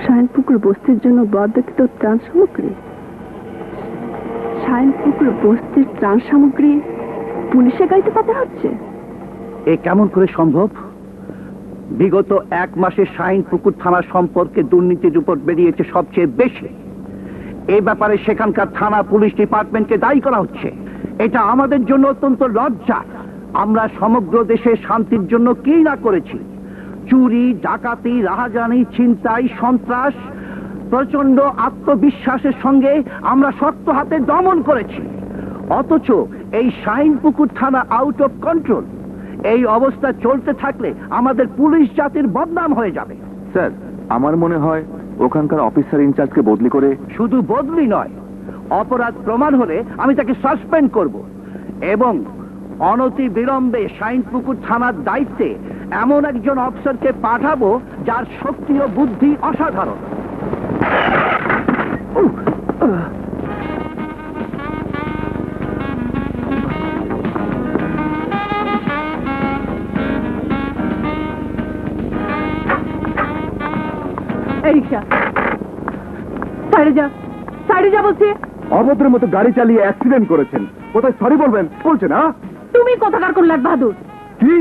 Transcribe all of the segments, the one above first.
শাইনপুকুর বস্তির জন্য বরাদ্দকৃত ত্রাণ সামগ্রী। শাইনপুকুর বস্তির ত্রাণ সামগ্রী পুলিশের গাড়িতে পাঠানো হচ্ছে। এ কেমন করে সম্ভব? বিগত 1 মাসে শাইনপুকুর থানা সম্পর্কে দুর্নীতির রিপোর্ট বেরিয়েছে সবচেয়ে বেশি। এই ব্যাপারে সেখানকার থানা পুলিশ ডিপার্টমেন্টকে দায়ী করা হচ্ছে। এটা আমাদের জন্য অত্যন্ত লজ্জা। আমরা সমগ্র দেশে শান্তির জন্য কি না করেছি। চুরি, ডাকাতি, রাহাজানি, ছিনতাই, সন্ত্রাস প্রচন্ড আত্মবিশ্বাসের সঙ্গে আমরা শক্ত হাতে দমন করেছি। অথচ এই শাইনপুকুর থানা আউট অফ কন্ট্রোল। এই অবস্থা চলতে থাকলে আমাদের পুলিশ জাতির বদনাম হয়ে যাবে। স্যার, আমার মনে হয় ওখানকার অফিসার ইনচার্জকে বদলি করে। শুধু বদলি নয়, অপরাধ প্রমাণ হলে আমি তাকে সাসপেন্ড করব এবং অনতি বিলম্বে শাইনপুকুর থানার দায়িত্বে এমন একজন অফিসারকে পাঠাবো যার শক্তি ও বুদ্ধি অসাধারণ। সাইডে যা বলছি। অভদ্রের মতো গাড়ি চালিয়ে অ্যাক্সিডেন্ট করেছেন, কোথায় সরি বলবেন বলছে না? তুমি কোথাকার কোন লাগ বাহাদুর? কি?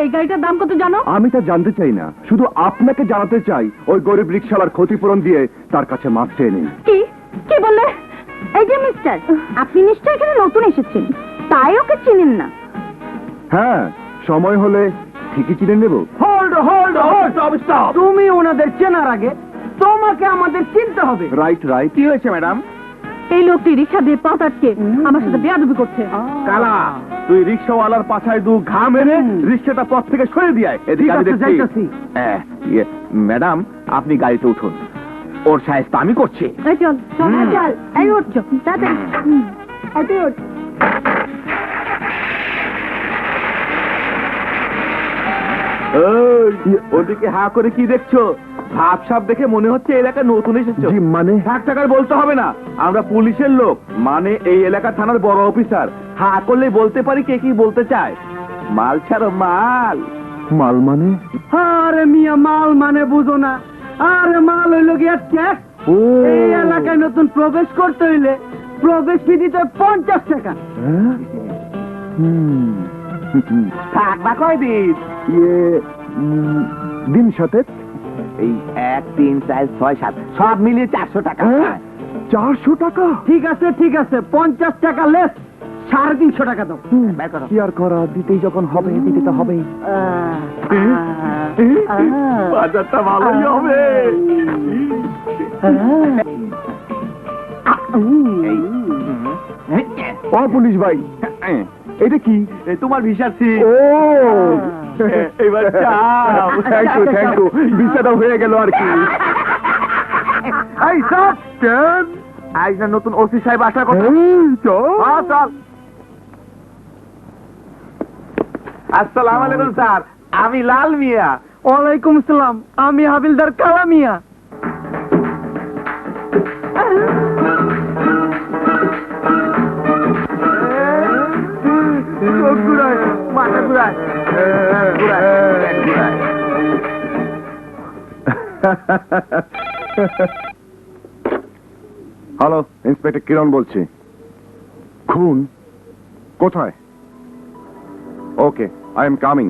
এই গাড়িটার দাম কত জানো? আমি তা জানতে চাই না, শুধু আপনাকে জানাতে চাই ওই গরিব রিকশাওয়ালার ক্ষতিপূরণ দিয়ে তার কাছে মাছ চেয়ে নিন। কি কি বললে? এই যে মিস্টার, আপনি নিশ্চয়ই এখানে নতুন এসেছেন, তাই ওকে চিনেন না। হ্যাঁ, সময় হলে ঠিকই চিনে নেব। Hold hold hold, stop. তুমি ওনাদের চেনার আগে তোমাকে আমাদের চিনতে হবে। Right right. কি হয়েছে ম্যাডাম? এই লোকটি রিক্সা দিয়ে পথ আটকে আমার সাথে বেয়াদবি করছে। কালা, তুই রিকশাওয়ালার পাছায় দু ঘা মেরে রিকশাটা পথ থেকে সরে দিয়ে আয়। এদিকে আমি দেখছি। ম্যাডাম, আপনি গাড়িতে উঠুন, ওর সাহায্য আমি করছি। এই চল চল চল, এই উঠ তাড়াতাড়ি, এই উঠ। ওদিকে হা করে কি দেখছো? ভাবসাব দেখে মনে হচ্ছে এলাকা নতুন এসেছো। মানে থাক টাকার বলতে হবে না, আমরা পুলিশের লোক, মানে এই এলাকা থানার বড় অফিসার। হা করলেই বলতে পারি কে কি বলতে চায়। মাল ছাড়ো মাল। মাল মানে? আরে মিয়া, মাল মানে বুঝো না? আরে মাল হইল গিয়া ট্যাক্স। এই এলাকায় নতুন প্রবেশ করতে হইলে প্রবেশ ফি দিতে 50 টাকা। থাকবা কয়দিন? দিন সাথে এই 1, 3, 4, 6, 7 সব মিলিয়ে 400 টাকা। 400 টাকা? ঠিক আছে ঠিক আছে, 50 টাকা লেস, 350 টাকা দাও। কি আর করা, দিতেই যখন হবে দিতে তো হবেই। বাজারটা ভালোই হবে। ও পুলিশ ভাই, এটা কি? তোমার ভিসা সি। ও এবার যাও। থ্যাংক ইউ থ্যাংক ইউ, ভিসাটা হয়ে গেল আর কি। এই সব চল, আজ না নতুন ওসি সাহেব আসার কথা। চল চল। আসসালামু আলাইকুম স্যার, আমি লাল মিয়া। ওয়ালাইকুম আসসালাম, আমি হাবিলদার কালা মিয়া। মাথা ঘুরায়, হ্যালো, ইন্সপেক্টর কিরণ বলছি। খুন কোথায়? ওকে, আই এম কামিং।